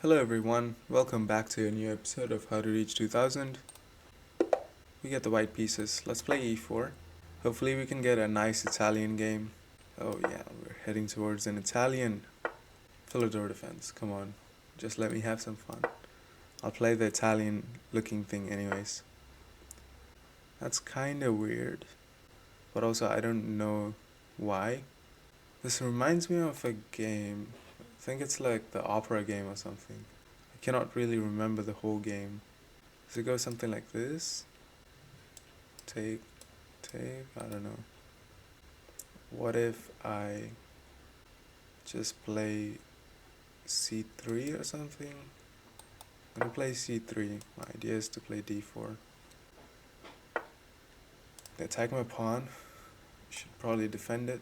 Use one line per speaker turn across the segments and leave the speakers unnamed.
Hello everyone, welcome back to a new episode of How to Reach 2000. We get the white pieces, let's play e4. Hopefully we can get a nice Italian game. Oh yeah, we're heading towards an Italian Philidor defense, come on, just let me have some fun. I'll play the Italian looking thing anyways. That's kinda weird, but also I don't know why. This reminds me of a game, I think it's like the opera game or something. I cannot really remember the whole game. Does it go something like this? Take, I don't know. What if I just play c3 or something? I'm gonna play c3. My idea is to play d4. They attack my pawn. Should probably defend it.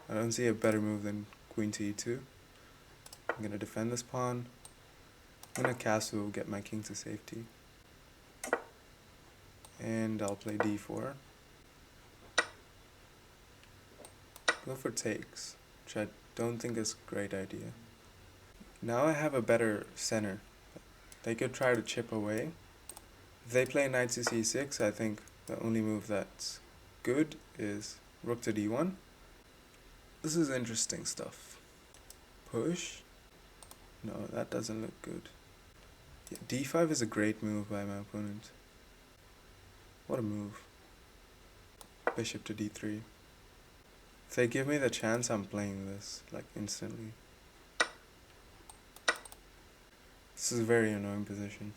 I don't see a better move than queen to e2. I'm gonna defend this pawn. I'm gonna castle, get my king to safety. And I'll play d4. Go for takes, which I don't think is a great idea. Now I have a better center. They could try to chip away. If they play knight to c6, I think the only move that's good is rook to d1. This is interesting stuff. Push? No, that doesn't look good. Yeah, d5 is a great move by my opponent. What a move. Bishop to d3. If they give me the chance, I'm playing this, like, instantly. This is a very annoying position.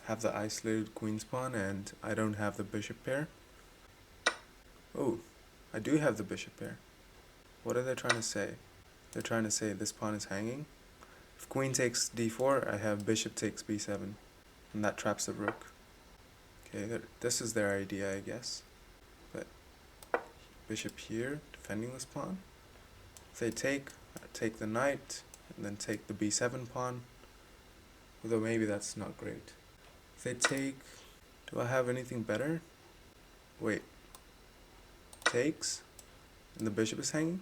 I have the isolated queen's pawn and I don't have the bishop pair. Oh, I do have the bishop pair. What are they trying to say? They're trying to say this pawn is hanging. If queen takes d4, I have bishop takes b7. And that traps the rook. Okay, this is their idea, I guess. But bishop here, defending this pawn. If they take, I take the knight, and then take the b7 pawn. Although maybe that's not great. If they take, do I have anything better? Wait. Takes, and the bishop is hanging?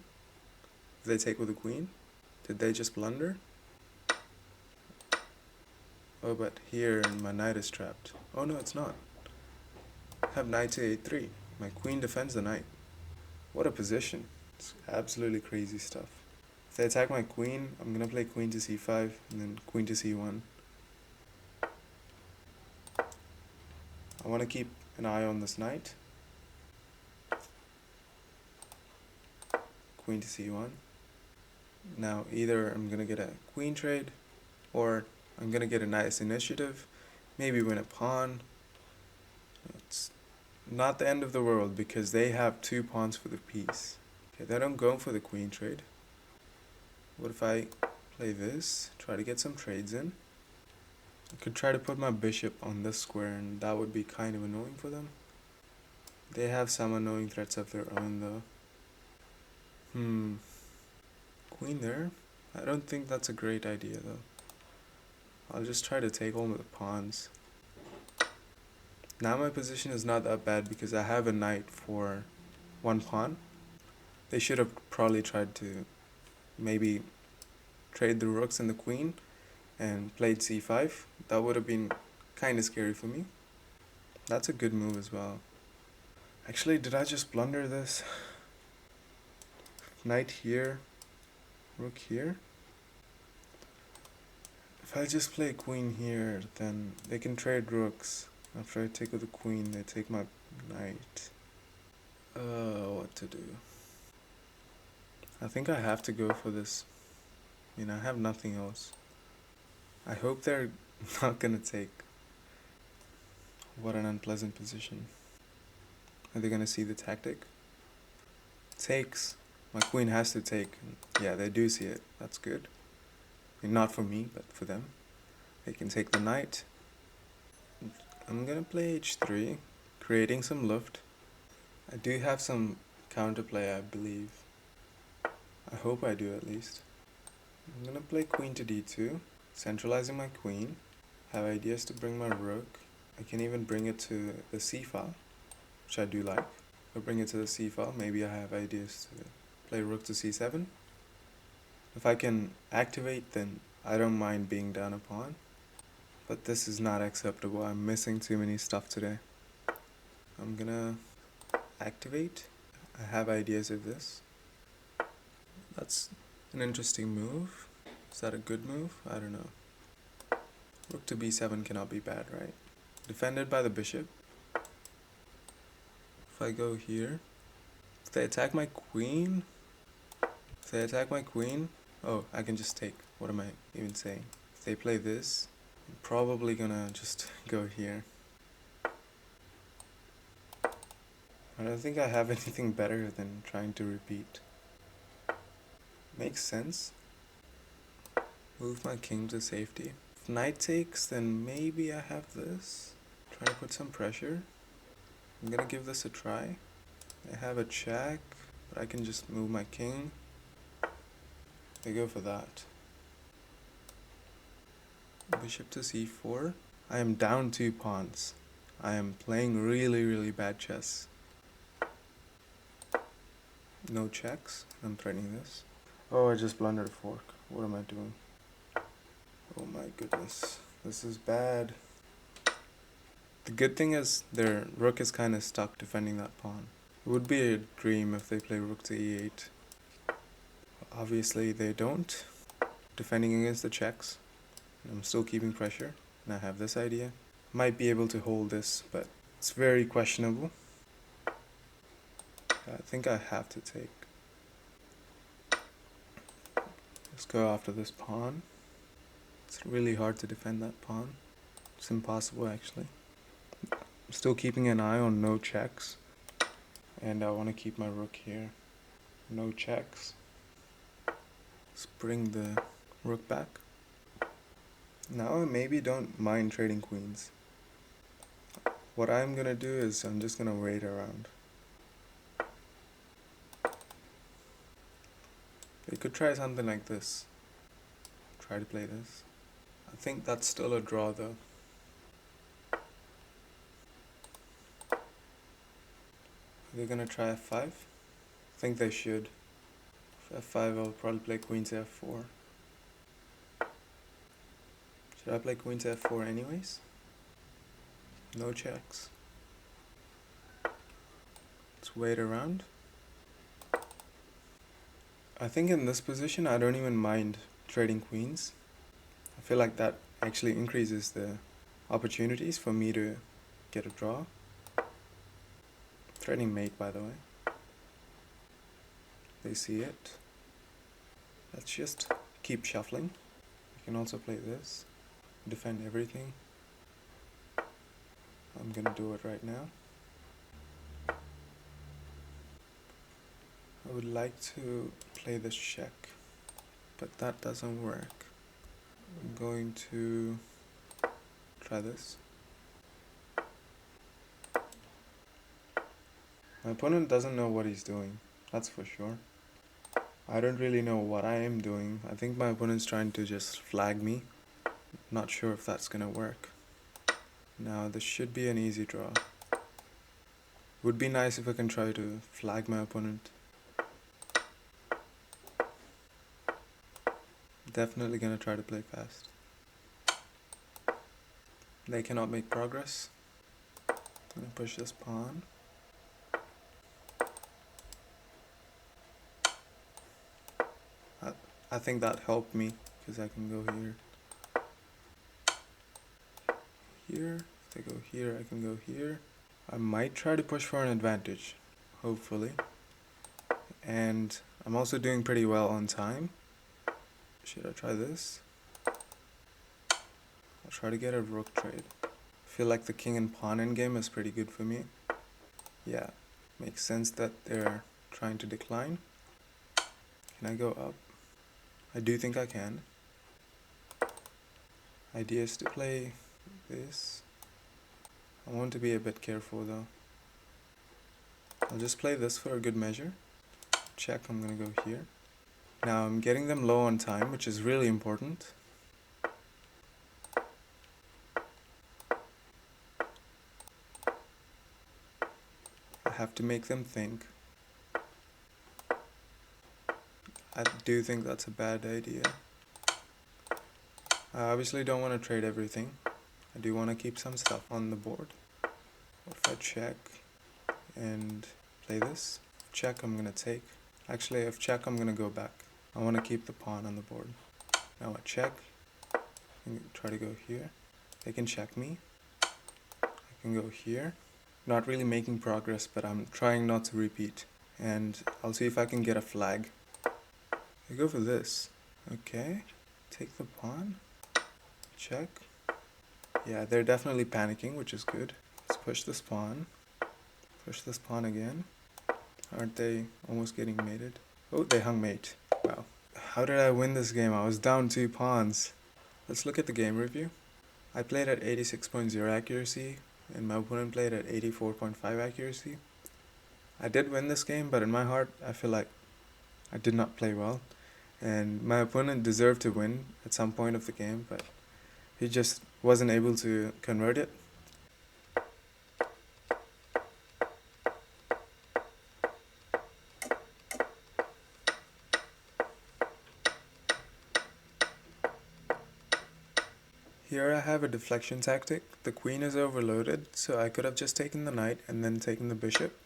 If they take with the queen? Did they just blunder? Oh, but here my knight is trapped. Oh no, it's not. I have knight to a3. My queen defends the knight. What a position. It's absolutely crazy stuff. If they attack my queen, I'm gonna play queen to c5 and then queen to c1. I want to keep an eye on this knight. Queen to c1. Now either I'm gonna get a queen trade or I'm gonna get a nice initiative, maybe win a pawn. It's not the end of the world because they have 2 pawns for the piece. Okay, they don't go for the queen trade. What if I play this, try to get some trades in? I could try to put my bishop on this square and that would be kind of annoying for them. They have some annoying threats of their own though. Queen there? I don't think that's a great idea though. I'll just try to take all of the pawns. Now my position is not that bad because I have a knight for 1 pawn. They should have probably tried to maybe trade the rooks and the queen and played c5. That would have been kind of scary for me. That's a good move as well. Actually, did I just blunder this? Knight here, rook here. If I just play queen here, then they can trade rooks. After I take with the queen, they take my knight. What to do? I think I have to go for this. I have nothing else. I hope they're not gonna take. What an unpleasant position. Are they gonna see the tactic? Takes. My queen has to take. Yeah, they do see it. That's good. I mean, not for me, but for them. They can take the knight. I'm gonna play h3, creating some luft. I do have some counterplay, I believe. I hope I do at least. I'm gonna play queen to d2, centralizing my queen. Have ideas to bring my rook. I can even bring it to the c file, which I do like. If I bring it to the c file, maybe I have ideas to play rook to c7. If I can activate, then I don't mind being down a pawn, but this is not acceptable. I'm missing too many stuff today. I'm gonna activate. I have ideas of this. That's an interesting move. Is that a good move? I don't know. Rook to b7 cannot be bad, right? Defended by the bishop. If I go here, if they attack my queen, oh, I can just take. What am I even saying? If they play this, I'm probably gonna just go here. I don't think I have anything better than trying to repeat. Makes sense. Move my king to safety. If knight takes, then maybe I have this. Try to put some pressure. I'm gonna give this a try. I have a check, but I can just move my king. They go for that. Bishop to c4. I am down 2 pawns. I am playing really bad chess. No checks. I'm threatening this. Oh, I just blundered a fork. What am I doing? Oh my goodness. This is bad. The good thing is their rook is kind of stuck defending that pawn. It would be a dream if they play rook to e8. Obviously they don't. Defending against the checks. I'm still keeping pressure. And I have this idea. Might be able to hold this, but it's very questionable. I think I have to take. Let's go after this pawn. It's really hard to defend that pawn. It's impossible actually. I'm still keeping an eye on no checks. And I want to keep my rook here. No checks. Let's bring the rook back. Now I maybe don't mind trading queens. What I'm gonna do is I'm just gonna wait around. They could try something like this. Try to play this. I think that's still a draw though. Are they gonna try f5? I think they should. For f5 I'll probably play queen to f4. Should I play queen to f4 anyways? No checks. Let's wait around. I think in this position I don't even mind trading queens. I feel like that actually increases the opportunities for me to get a draw. Threatening mate, by the way. They see it. Let's just keep shuffling. We can also play this. Defend everything. I'm gonna do it right now. I would like to play this check, but that doesn't work. I'm going to try this. My opponent doesn't know what he's doing, that's for sure. I don't really know what I am doing. I think my opponent's trying to just flag me. Not sure if that's gonna work. Now this should be an easy draw. Would be nice if I can try to flag my opponent. Definitely gonna try to play fast. They cannot make progress. I'm gonna push this pawn. I think that helped me because I can go here. Here, if they go here, I can go here. I might try to push for an advantage, hopefully. And I'm also doing pretty well on time. Should I try this? I'll try to get a rook trade. I feel like the king and pawn endgame is pretty good for me. Yeah, makes sense that they're trying to decline. Can I go up? I do think I can. Idea is to play this. I want to be a bit careful though. I'll just play this for a good measure. Check, I'm gonna go here. Now I'm getting them low on time, which is really important. I have to make them think. I do think that's a bad idea. I obviously don't want to trade everything. I do want to keep some stuff on the board. What if I check and play this? Check, I'm gonna take. Actually, if check, I'm gonna go back. I want to keep the pawn on the board. Now I check. And try to go here. They can check me. I can go here. Not really making progress, but I'm trying not to repeat. And I'll see if I can get a flag. I go for this. Okay. Take the pawn. Check. Yeah, they're definitely panicking, which is good. Let's push this pawn. Push this pawn again. Aren't they almost getting mated? Oh, they hung mate. Wow. How did I win this game? I was down 2 pawns. Let's look at the game review. I played at 86.0 accuracy, and my opponent played at 84.5 accuracy. I did win this game, but in my heart, I feel like I did not play well. And my opponent deserved to win at some point of the game, but he just wasn't able to convert it. Here I have a deflection tactic. The queen is overloaded, so I could have just taken the knight and then taken the bishop.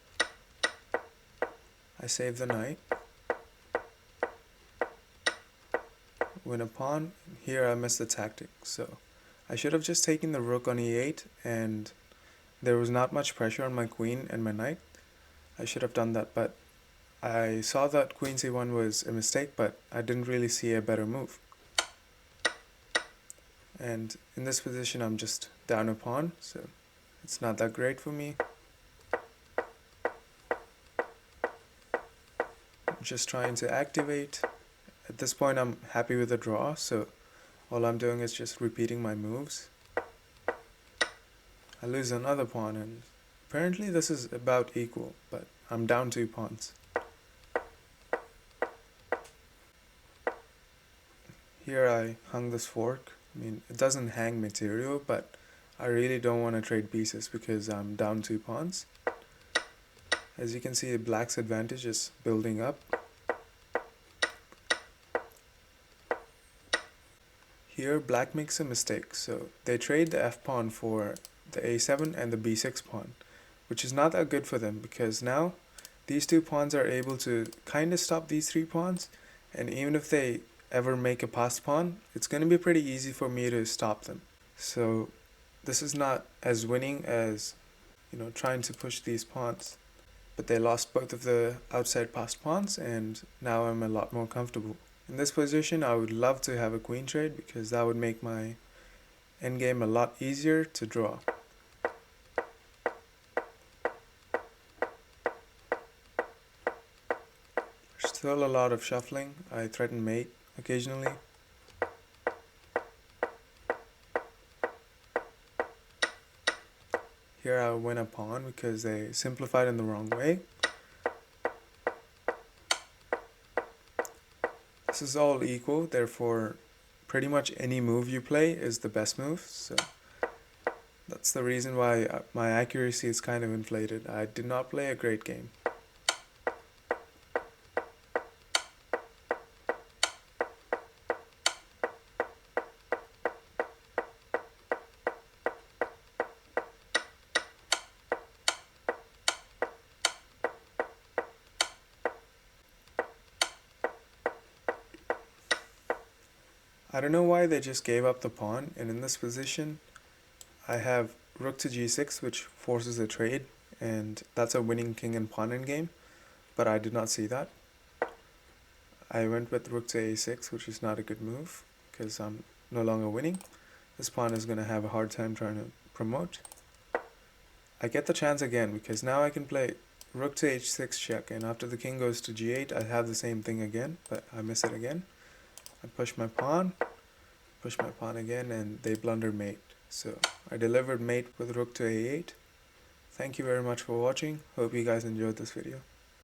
I save the knight. Win a pawn. Here I missed the tactic, so I should have just taken the rook on e8, and there was not much pressure on my queen and my knight. I should have done that, but I saw that queen c1 was a mistake, but I didn't really see a better move. And in this position I'm just down a pawn, so it's not that great for me. I'm just trying to activate. At this point I'm happy with the draw, so all I'm doing is just repeating my moves. I lose another pawn, and apparently this is about equal, but I'm down 2 pawns. Here I hung this fork. I mean, it doesn't hang material, but I really don't want to trade pieces because I'm down 2 pawns. As you can see, black's advantage is building up. Here black makes a mistake, so they trade the f pawn for the a7 and the b6 pawn, which is not that good for them because now these 2 pawns are able to kind of stop these 3 pawns, and even if they ever make a passed pawn, it's going to be pretty easy for me to stop them. So this is not as winning as, trying to push these pawns. But they lost both of the outside passed pawns, and now I'm a lot more comfortable. In this position, I would love to have a queen trade because that would make my endgame a lot easier to draw. There's still a lot of shuffling. I threaten mate occasionally. Here I win a pawn because they simplified in the wrong way. This is all equal, therefore pretty much any move you play is the best move, so that's the reason why my accuracy is kind of inflated. I did not play a great game. I don't know why they just gave up the pawn, and in this position I have rook to g6, which forces a trade, and that's a winning king and pawn endgame, but I did not see that. I went with rook to a6, which is not a good move because I'm no longer winning. This pawn is going to have a hard time trying to promote. I get the chance again because now I can play rook to h6 check, and after the king goes to g8 I have the same thing again, but I miss it again. I push my pawn again, and they blunder mate. So I delivered mate with rook to a8. Thank you very much for watching. Hope you guys enjoyed this video.